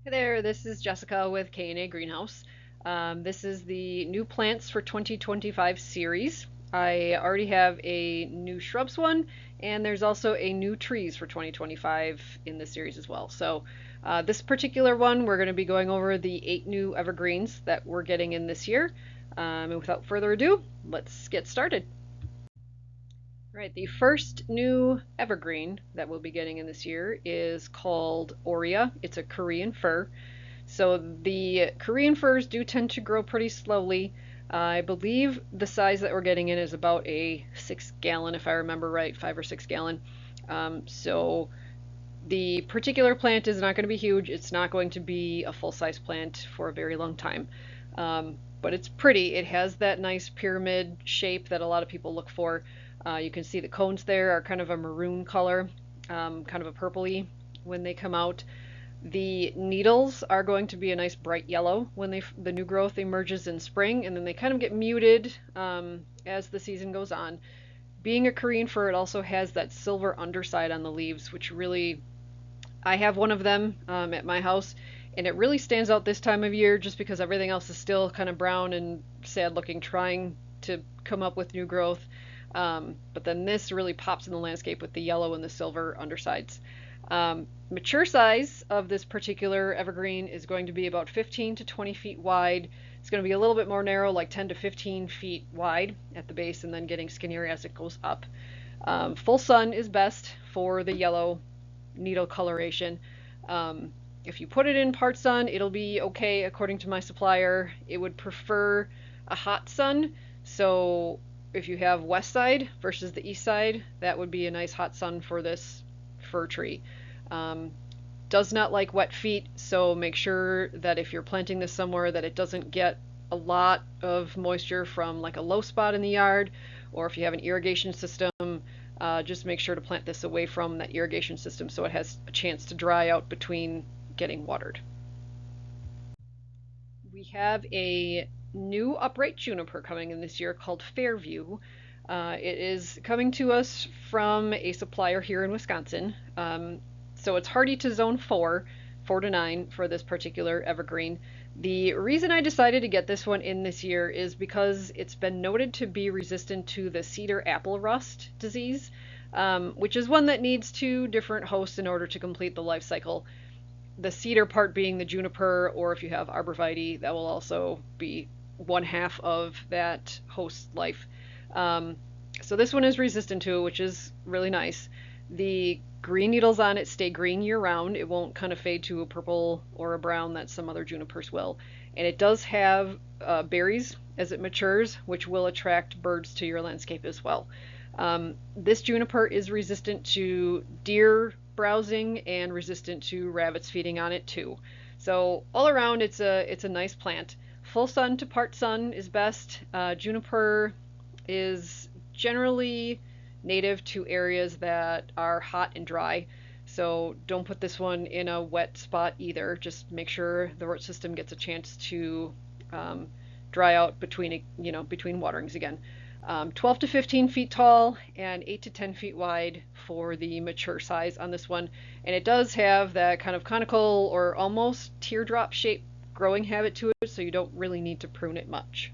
Hey there, this is Jessica with K&A Greenhouse. This is the new plants for 2025 series. I already have a new shrubs one, and there's also a new trees for 2025 in this series as well. So this particular one, we're going to be going over the 8 new evergreens that we're getting in this year. And without further ado, let's get started. Right, the first new evergreen that we'll be getting in this year is called Aurea. It's a Korean fir. So the Korean firs do tend to grow pretty slowly. I believe the size that we're getting in is about a 6 gallon, if I remember right, 5 or 6 gallon. So the particular plant is not going to be huge. It's not going to be a full size plant for a very long time. But it's pretty. It has that nice pyramid shape that a lot of people look for. You can see the cones there are kind of a maroon color, kind of a purpley when they come out. The needles are going to be a nice bright yellow when the new growth emerges in spring, and then they kind of get muted as the season goes on. Being a Korean fir, it also has that silver underside on the leaves, which really, I have one of them at my house, and it really stands out this time of year just because everything else is still kind of brown and sad looking, trying to come up with new growth. But then this really pops in the landscape with the yellow and the silver undersides. Mature size of this particular evergreen is going to be about 15 to 20 feet wide. It's going to be a little bit more narrow, like 10 to 15 feet wide at the base, and then getting skinnier as it goes up. Full sun is best for the yellow needle coloration. If you put it in part sun, it'll be okay according to my supplier. It would prefer a hot sun, so if you have west side versus the east side, that would be a nice hot sun for this fir tree. Um, does not like wet feet, so make sure that if you're planting this somewhere that it doesn't get a lot of moisture from like a low spot in the yard, or if you have an irrigation system, just make sure to plant this away from that irrigation system so it has a chance to dry out between getting watered. We have a new upright juniper coming in this year called Fairview. It is coming to us from a supplier here in Wisconsin. So it's hardy to zone 4 to 9 for this particular evergreen. The reason I decided to get this one in this year is because it's been noted to be resistant to the cedar apple rust disease, which is one that needs 2 different hosts in order to complete the life cycle. The cedar part being the juniper, or if you have arborvitae, that will also be one half of that host life. Um, so this one is resistant to it, which is really nice. The green needles on it stay green year round. It won't kind of fade to a purple or a brown that some other junipers will. And it does have berries as it matures, which will attract birds to your landscape as well. This juniper is resistant to deer browsing and resistant to rabbits feeding on it too. So all around, it's a nice plant. Full sun to part sun is best. Juniper is generally native to areas that are hot and dry. So don't put this one in a wet spot either. Just make sure the root system gets a chance to um, dry out between waterings again. 12 to 15 feet tall and 8 to 10 feet wide for the mature size on this one. And it does have that kind of conical or almost teardrop shaped growing habit to it, so you don't really need to prune it much.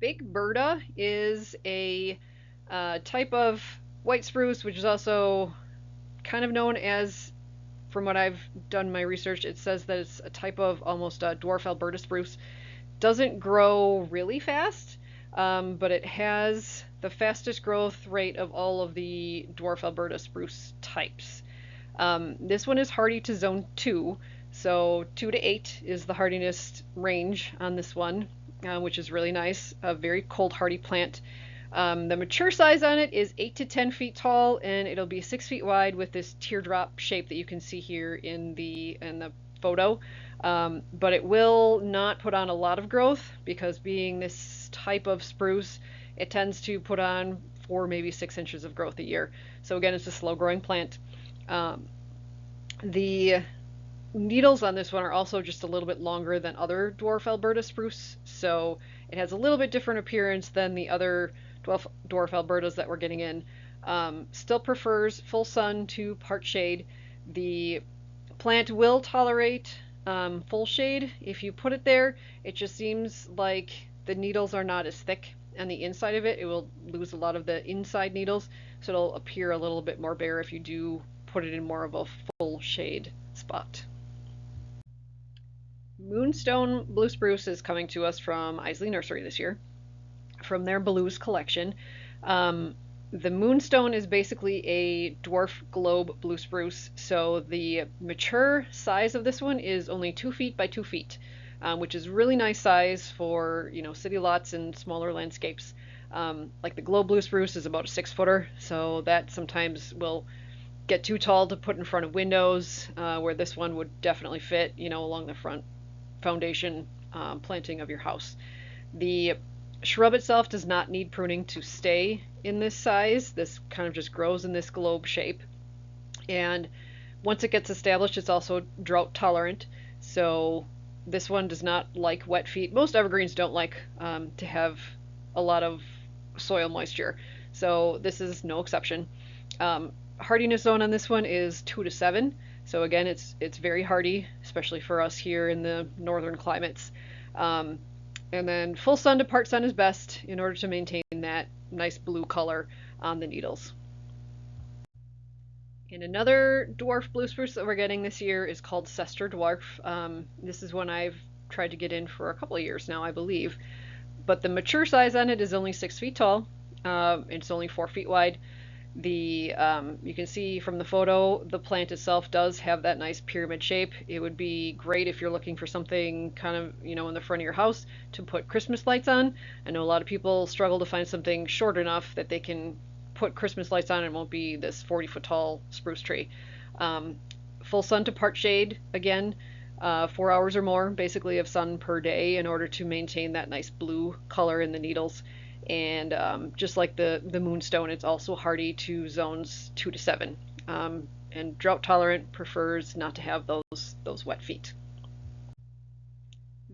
Big Berta is a type of white spruce, which is also kind of known as, from what I've done my research, it says that it's a type of almost a dwarf Alberta spruce. Doesn't grow really fast, but it has the fastest growth rate of all of the dwarf Alberta spruce types. This one is hardy to zone 2, so 2 to 8 is the hardiness range on this one, which is really nice. A very cold hardy plant. The mature size on it is 8 to 10 feet tall, and it'll be 6 feet wide with this teardrop shape that you can see here in the photo. But it will not put on a lot of growth because being this type of spruce, it tends to put on 4, maybe 6 inches of growth a year. So again, it's a slow growing plant. The needles on this one are also just a little bit longer than other dwarf Alberta spruce, so it has a little bit different appearance than the other dwarf Albertas that we're getting in. Still prefers full sun to part shade. The plant will tolerate full shade. If you put it there, it just seems like the needles are not as thick on the inside of it. It will lose a lot of the inside needles, so it'll appear a little bit more bare if you do put it in more of a full shade spot. Moonstone Blue Spruce is coming to us from Isley Nursery this year, from their Blues collection. The Moonstone is basically a dwarf globe blue spruce, so the mature size of this one is only 2 feet by 2 feet, which is really nice size for city lots and smaller landscapes. Like the globe blue spruce is about a 6-footer, so that sometimes will get too tall to put in front of windows, where this one would definitely fit, along the front foundation planting of your house. The shrub itself does not need pruning to stay in this size. This kind of just grows in this globe shape. And once it gets established, it's also drought tolerant. So this one does not like wet feet. Most evergreens don't like to have a lot of soil moisture. So this is no exception. Hardiness zone on this one is 2 to 7. So again, it's very hardy, especially for us here in the northern climates. And then full sun to part sun is best in order to maintain that nice blue color on the needles. And another dwarf blue spruce that we're getting this year is called Sester Dwarf. This is one I've tried to get in for a couple of years now, I believe. But the mature size on it is only 6 feet tall. It's only 4 feet wide. You can see from the photo, the plant itself does have that nice pyramid shape. It would be great if you're looking for something kind of, in the front of your house to put Christmas lights on. I know a lot of people struggle to find something short enough that they can put Christmas lights on and it won't be this 40-foot tall spruce tree. Full sun to part shade, again, 4 hours or more basically of sun per day in order to maintain that nice blue color in the needles. And just like the Moonstone, it's also hardy to zones 2 to 7. And drought tolerant, prefers not to have those wet feet.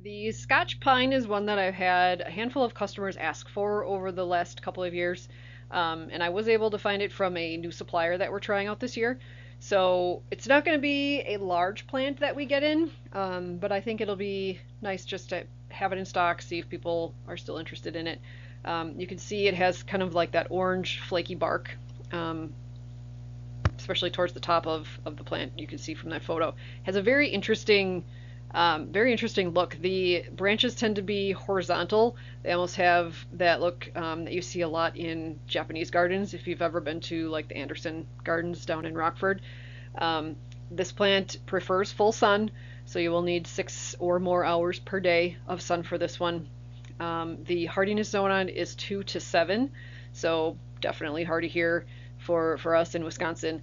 The Scotch Pine is one that I've had a handful of customers ask for over the last couple of years. And I was able to find it from a new supplier that we're trying out this year. So it's not going to be a large plant that we get in, but I think it'll be nice just to have it in stock, see if people are still interested in it. You can see it has kind of like that orange flaky bark, especially towards the top of the plant. You can see from that photo. It has a very interesting look. The branches tend to be horizontal. They almost have that look that you see a lot in Japanese gardens. If you've ever been to like the Anderson Gardens down in Rockford, this plant prefers full sun, so you will need 6 or more hours per day of sun for this one. The hardiness zone on is 2 to 7, so definitely hardy here for us in Wisconsin.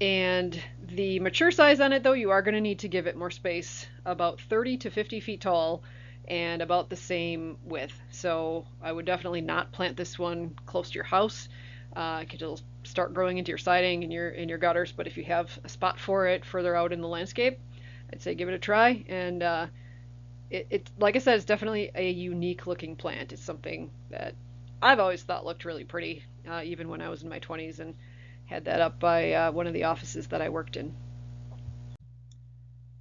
And the mature size on it, though, you are going to need to give it more space, about 30 to 50 feet tall and about the same width. So I would definitely not plant this one close to your house. It'll start growing into your siding and your gutters, but if you have a spot for it further out in the landscape, I'd say give it a try. And it like I said, it's definitely a unique looking plant. It's something that I've always thought looked really pretty, even when I was in my 20s and had that up by one of the offices that I worked in.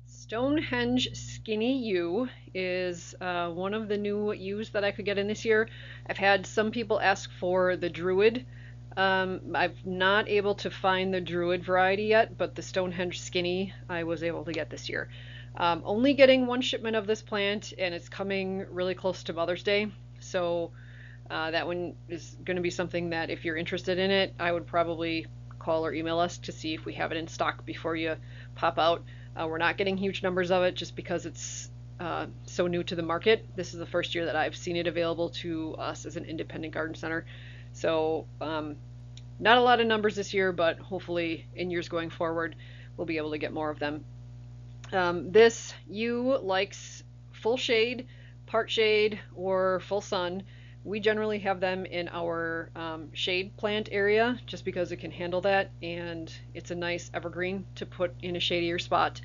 Stonehenge Skinny Yew is one of the new yews that I could get in this year. I've had some people ask for the Druid. I'm not able to find the Druid variety yet, but the Stonehenge Skinny I was able to get this year. Only getting one shipment of this plant, and it's coming really close to Mother's Day, so that one is going to be something that if you're interested in it, I would probably call or email us to see if we have it in stock before you pop out. We're not getting huge numbers of it just because it's so new to the market. This is the first year that I've seen it available to us as an independent garden center. So not a lot of numbers this year, but hopefully in years going forward, we'll be able to get more of them. This yew likes full shade, part shade, or full sun. We generally have them in our shade plant area just because it can handle that, and it's a nice evergreen to put in a shadier spot.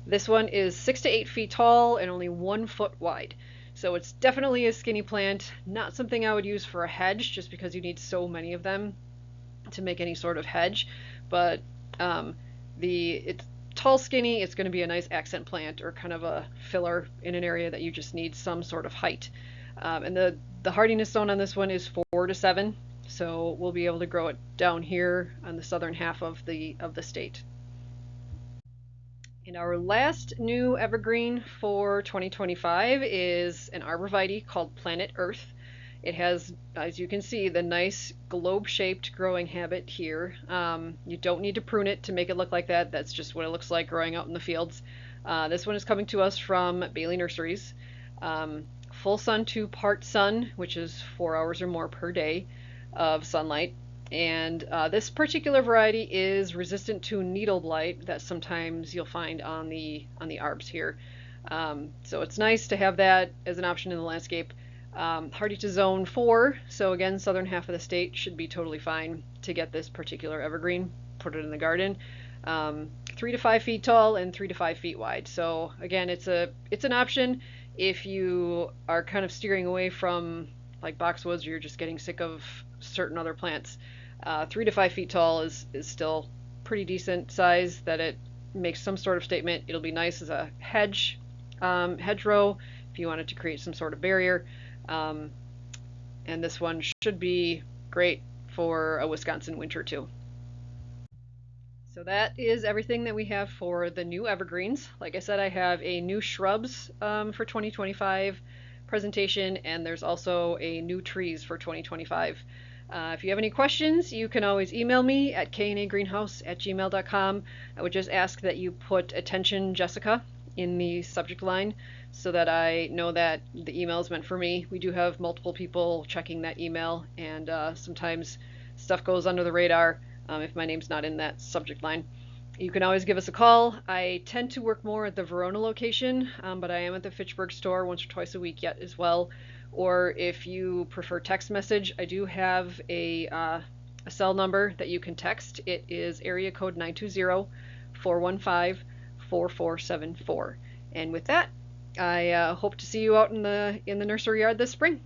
This one is 6 to 8 feet tall and only 1 foot wide. So it's definitely a skinny plant, not something I would use for a hedge just because you need so many of them to make any sort of hedge. But it's tall skinny, it's going to be a nice accent plant or kind of a filler in an area that you just need some sort of height. And the hardiness zone on this one is 4 to 7, so we'll be able to grow it down here on the southern half of the state. And our last new evergreen for 2025 is an arborvitae called Planet Earth. It has, as you can see, the nice globe-shaped growing habit here. You don't need to prune it to make it look like that. That's just what it looks like growing out in the fields. This one is coming to us from Bailey Nurseries. Full sun to part sun, which is 4 hours or more per day of sunlight. And this particular variety is resistant to needle blight that sometimes you'll find on the arbs here. So it's nice to have that as an option in the landscape. Hardy to zone 4, so again, southern half of the state should be totally fine to get this particular evergreen, put it in the garden. 3 to 5 feet tall and 3 to 5 feet wide. So again, it's an option if you are kind of steering away from like boxwoods or you're just getting sick of certain other plants. 3 to 5 feet tall is still pretty decent size that it makes some sort of statement. It'll be nice as a hedgerow if you wanted to create some sort of barrier. And this one should be great for a Wisconsin winter too. So that is everything that we have for the new evergreens. Like I said, I have a new shrubs for 2025 presentation, and there's also a new trees for 2025. If you have any questions, you can always email me at knagreenhouse@gmail.com. I would just ask that you put attention Jessica in the subject line so that I know that the email is meant for me. We do have multiple people checking that email, and sometimes stuff goes under the radar if my name's not in that subject line. You can always give us a call. I tend to work more at the Verona location, but I am at the Fitchburg store once or twice a week yet as well. Or if you prefer text message, I do have a cell number that you can text. It is area code 920-415-4474. And with that, I hope to see you out in the nursery yard this spring.